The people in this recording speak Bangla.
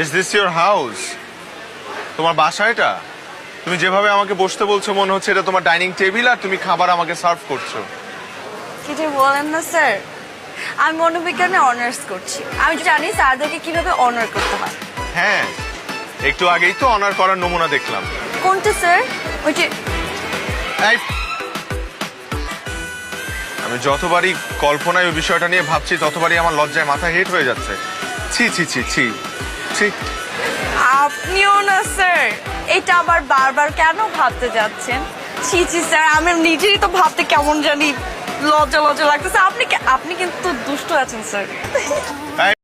Is this your house? তোমার বাসা এটা? তুমি যেভাবে আমাকে বসতে বলছো মনে হচ্ছে এটা তোমার ডাইনিং টেবিল আর তুমি খাবার আমাকে সার্ভ করছো। কি যে বলেন না স্যার, আমি মনোবিজ্ঞানে অনার্স করছি। আমি জানি স্যারদেরকে কিভাবে অনার করতে হয়। হ্যাঁ, একটু আগেই তো অনার করার নমুনা দেখলাম। কোনটা স্যার? ওই যে এই, আমি যতবারই কল্পনায় ওই বিষয়টা নিয়ে ভাবছি ততবারই আমার লজ্জায় মাথা হেট হয়ে যাচ্ছে। ছি ছি ছি ছি ছি। আপনিও না স্যার, এটা আবার বারবার কেন ভাবতে যাচ্ছেন? ছি ছি স্যার, আমি নিজেই তো ভাবতে কেমন জানি লজ্জা লজ্জা লাগতেছে। আপনি কিন্তু দুষ্ট আছেন স্যার। এই,